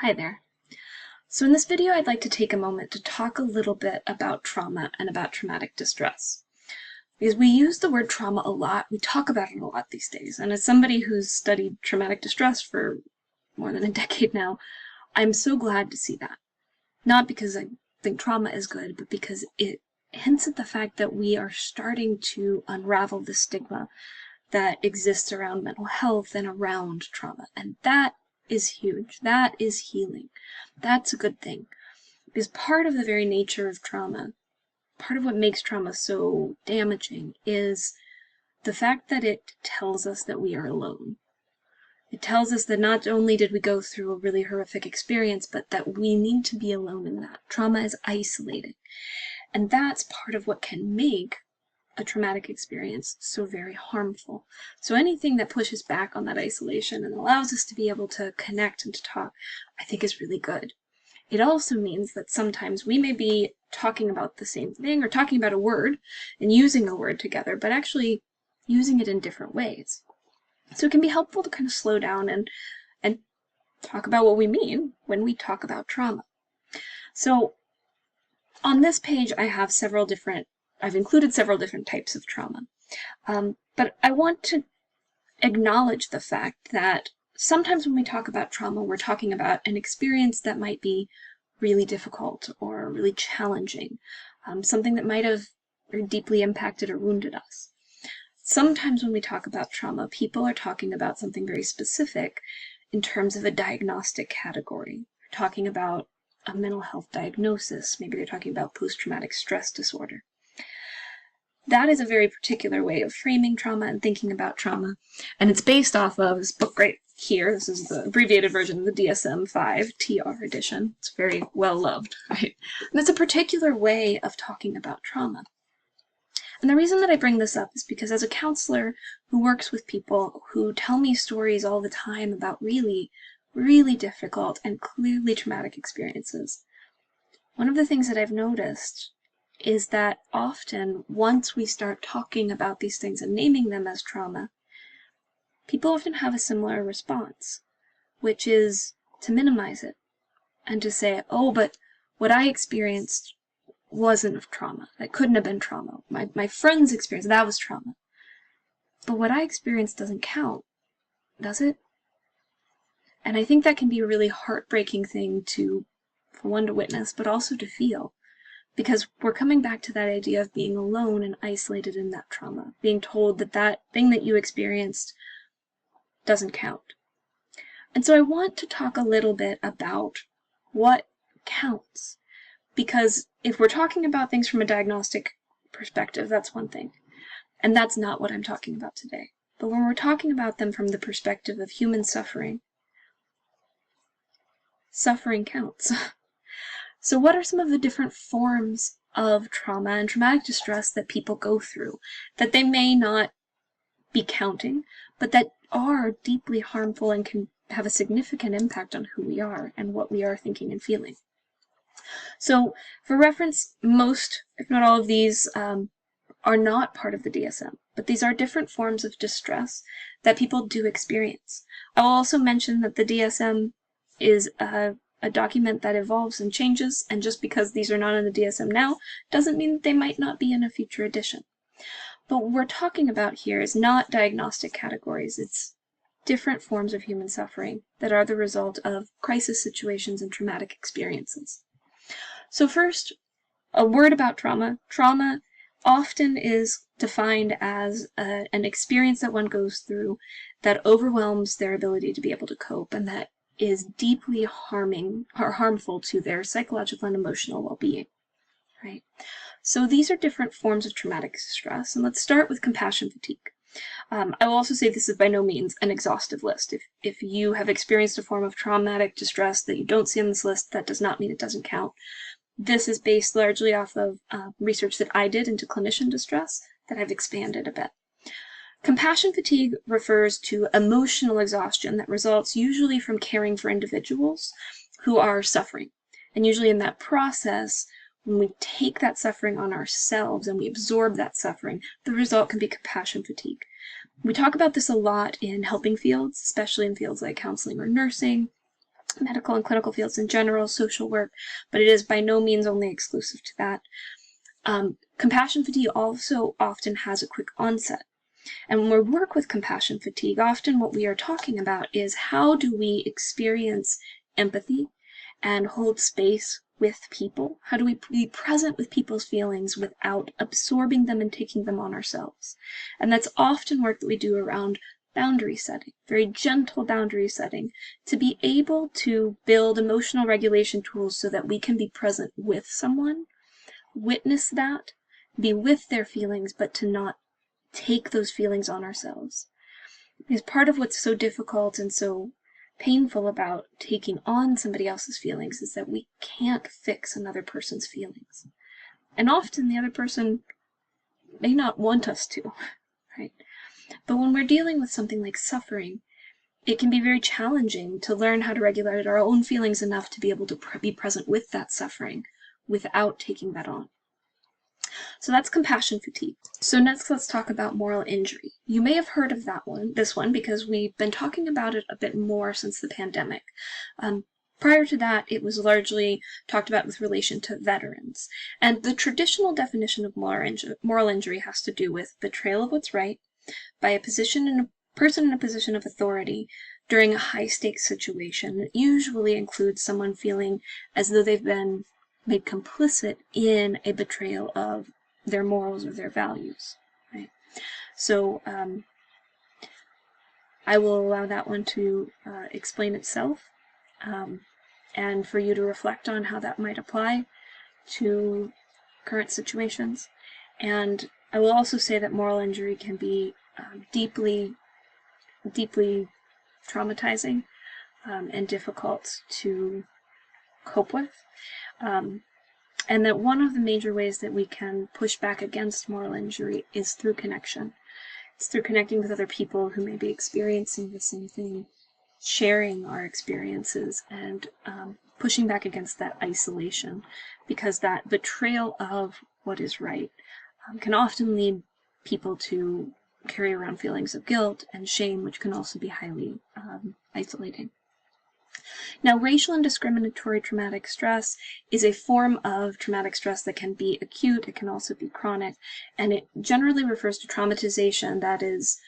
Hi there. So in this video, I'd like to take a moment to talk a little bit about trauma and about traumatic distress. Because we use the word trauma a lot, we talk about it a lot these days, and as somebody who's studied traumatic distress for more than a decade now, I'm so glad to see that. Not because I think trauma is good, but because it hints at the fact that we are starting to unravel the stigma that exists around mental health and around trauma, and that is huge. That is healing. That's a good thing. Because part of the very nature of trauma, part of what makes trauma so damaging is the fact that it tells us that we are alone. It tells us that not only did we go through a really horrific experience, but that we need to be alone in that. Trauma is isolating. And that's part of what can make a traumatic experience so very harmful. So anything that pushes back on that isolation and allows us to be able to connect and to talk, I think is really good. It also means that sometimes we may be talking about the same thing or talking about a word and using a word together, but actually using it in different ways. So it can be helpful to kind of slow down and talk about what we mean when we talk about trauma. So on this page, I've included several different types of trauma. But I want to acknowledge the fact that sometimes when we talk about trauma, we're talking about an experience that might be really difficult or really challenging, something that might have deeply impacted or wounded us. Sometimes when we talk about trauma, people are talking about something very specific in terms of a diagnostic category. They're talking about a mental health diagnosis. Maybe they're talking about post-traumatic stress disorder. That is a very particular way of framing trauma and thinking about trauma. And it's based off of this book right here. This is the abbreviated version of the DSM-5 TR edition. It's very well loved, right? And it's a particular way of talking about trauma. And the reason that I bring this up is because as a counselor who works with people who tell me stories all the time about really, really difficult and clearly traumatic experiences, one of the things that I've noticed is that often, once we start talking about these things and naming them as trauma, people often have a similar response, which is to minimize it and to say, oh, but what I experienced wasn't trauma. That couldn't have been trauma. My friend's experience, that was trauma. But what I experienced doesn't count, does it? And I think that can be a really heartbreaking thing for one to witness, but also to feel. Because we're coming back to that idea of being alone and isolated in that trauma, being told that that thing that you experienced doesn't count. And so I want to talk a little bit about what counts. Because if we're talking about things from a diagnostic perspective, that's one thing. And that's not what I'm talking about today. But when we're talking about them from the perspective of human suffering, suffering counts. So what are some of the different forms of trauma and traumatic distress that people go through that they may not be counting, but that are deeply harmful and can have a significant impact on who we are and what we are thinking and feeling? So for reference, most, if not all of these, are not part of the DSM, but these are different forms of distress that people do experience. I will also mention that the DSM is a document that evolves and changes, and just because these are not in the DSM now, doesn't mean that they might not be in a future edition. But what we're talking about here is not diagnostic categories, it's different forms of human suffering that are the result of crisis situations and traumatic experiences. So first, a word about trauma. Trauma often is defined as an experience that one goes through that overwhelms their ability to be able to cope and that is deeply harming or harmful to their psychological and emotional well-being, right? So these are different forms of traumatic stress, and let's start with compassion fatigue. I will also say this is by no means an exhaustive list. If you have experienced a form of traumatic distress that you don't see on this list, that does not mean it doesn't count. This is based largely off of research that I did into clinician distress that I've expanded a bit. Compassion fatigue refers to emotional exhaustion that results usually from caring for individuals who are suffering. And usually in that process, when we take that suffering on ourselves and we absorb that suffering, the result can be compassion fatigue. We talk about this a lot in helping fields, especially in fields like counseling or nursing, medical and clinical fields in general, social work, but it is by no means only exclusive to that. Compassion fatigue also often has a quick onset. And when we work with compassion fatigue, often what we are talking about is how do we experience empathy and hold space with people? How do we be present with people's feelings without absorbing them and taking them on ourselves? And that's often work that we do around boundary setting, very gentle boundary setting, to be able to build emotional regulation tools so that we can be present with someone, witness that, be with their feelings, but to not take those feelings on ourselves. Because part of what's so difficult and so painful about taking on somebody else's feelings is that we can't fix another person's feelings. And often the other person may not want us to, right? But when we're dealing with something like suffering, it can be very challenging to learn how to regulate our own feelings enough to be able to be present with that suffering without taking that on. So that's compassion fatigue. So next let's talk about moral injury. You may have heard of this one, because we've been talking about it a bit more since the pandemic. Prior to that, it was largely talked about with relation to veterans. And the traditional definition of moral injury has to do with betrayal of what's right by a person in a position of authority during a high-stakes situation. It usually includes someone feeling as though they've been made complicit in a betrayal of their morals or their values. Right? So I will allow that one to explain itself, and for you to reflect on how that might apply to current situations. And I will also say that moral injury can be deeply, deeply traumatizing and difficult to cope with. And that one of the major ways that we can push back against moral injury is through connection. It's through connecting with other people who may be experiencing the same thing, sharing our experiences, and pushing back against that isolation, because that betrayal of what is right can often lead people to carry around feelings of guilt and shame, which can also be highly isolating. Now, racial and discriminatory traumatic stress is a form of traumatic stress that can be acute, it can also be chronic, and it generally refers to traumatization that is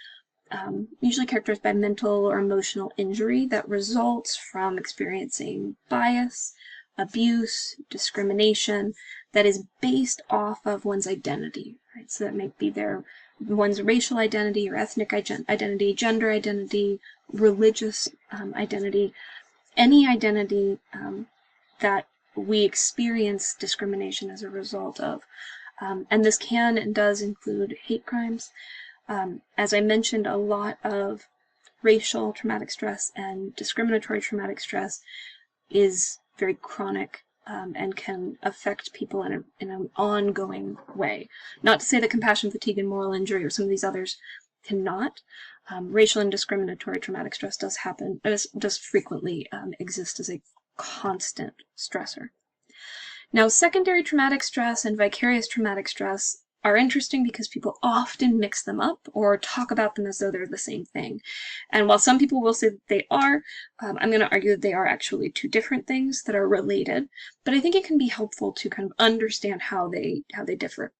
usually characterized by mental or emotional injury that results from experiencing bias, abuse, discrimination that is based off of one's identity. Right? So that may be one's racial identity or ethnic identity, gender identity, religious identity, any identity that we experience discrimination as a result of. And this can and does include hate crimes. As I mentioned, a lot of racial traumatic stress and discriminatory traumatic stress is very chronic and can affect people in an ongoing way. Not to say that compassion fatigue and moral injury or some of these others cannot. Racial and discriminatory traumatic stress does frequently exist as a constant stressor. Now, secondary traumatic stress and vicarious traumatic stress are interesting because people often mix them up or talk about them as though they're the same thing. And while some people will say that they are, I'm going to argue that they are actually two different things that are related, but I think it can be helpful to kind of understand how they differ.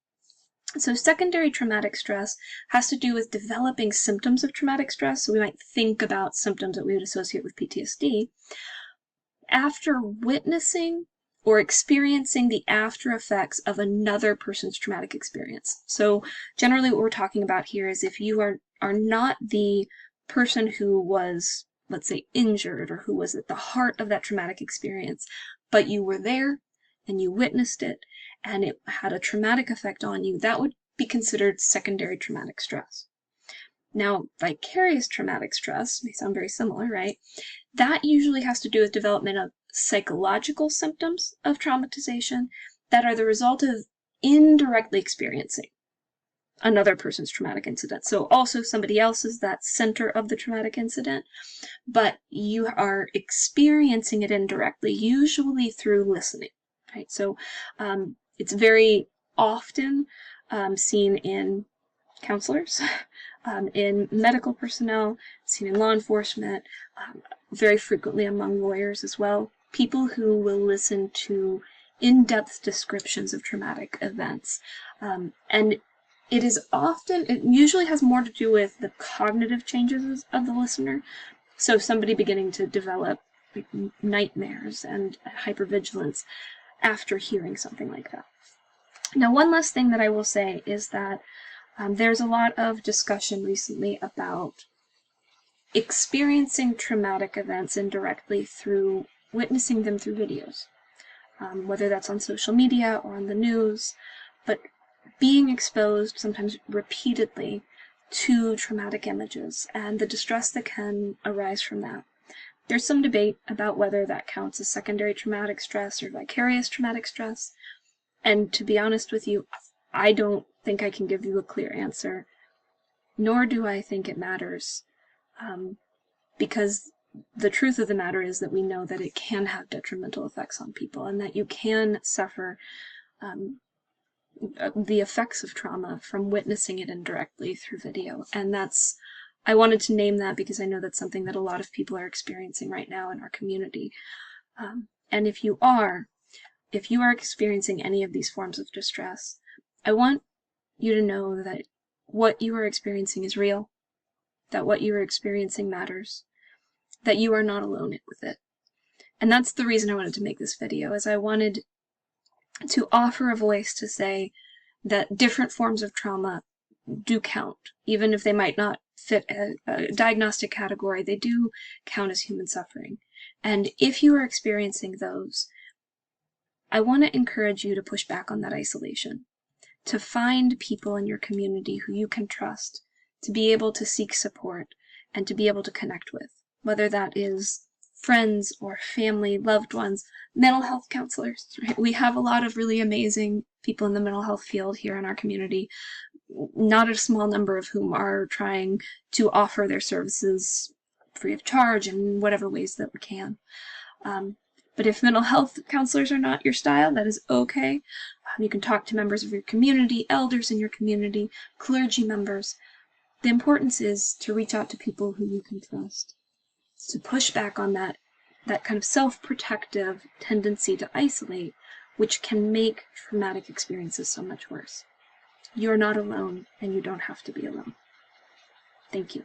So secondary traumatic stress has to do with developing symptoms of traumatic stress. So we might think about symptoms that we would associate with PTSD after witnessing or experiencing the after effects of another person's traumatic experience. So generally what we're talking about here is if you are not the person who was, let's say, injured or who was at the heart of that traumatic experience, but you were there and you witnessed it and it had a traumatic effect on you, that would be considered secondary traumatic stress. Now, vicarious traumatic stress may sound very similar, right? That usually has to do with development of psychological symptoms of traumatization that are the result of indirectly experiencing another person's traumatic incident. So also somebody else is that center of the traumatic incident, but you are experiencing it indirectly, usually through listening, right? So it's very often seen in counselors, in medical personnel, seen in law enforcement, very frequently among lawyers as well, people who will listen to in-depth descriptions of traumatic events. And it usually has more to do with the cognitive changes of the listener. So somebody beginning to develop nightmares and hypervigilance after hearing something like that. Now, one last thing that I will say is that there's a lot of discussion recently about experiencing traumatic events indirectly through witnessing them through videos, whether that's on social media or on the news, but being exposed, sometimes repeatedly, to traumatic images and the distress that can arise from that. There's some debate about whether that counts as secondary traumatic stress or vicarious traumatic stress, and to be honest with you, I don't think I can give you a clear answer, nor do I think it matters, because the truth of the matter is that we know that it can have detrimental effects on people and that you can suffer the effects of trauma from witnessing it indirectly through video. And I wanted to name that because I know that's something that a lot of people are experiencing right now in our community. And if you are experiencing any of these forms of distress, I want you to know that what you are experiencing is real, that what you are experiencing matters, that you are not alone with it. And that's the reason I wanted to make this video, is I wanted to offer a voice to say that different forms of trauma do count. Even if they might not fit a diagnostic category, they do count as human suffering. And if you are experiencing those, I want to encourage you to push back on that isolation, to find people in your community who you can trust, to be able to seek support, and to be able to connect with, whether that is friends or family, loved ones, mental health counselors. Right? We have a lot of really amazing people in the mental health field here in our community, not a small number of whom are trying to offer their services free of charge in whatever ways that we can. But if mental health counselors are not your style, that is okay. You can talk to members of your community, elders in your community, clergy members. The importance is to reach out to people who you can trust, to push back on that kind of self-protective tendency to isolate, which can make traumatic experiences so much worse. You're not alone, and you don't have to be alone. Thank you.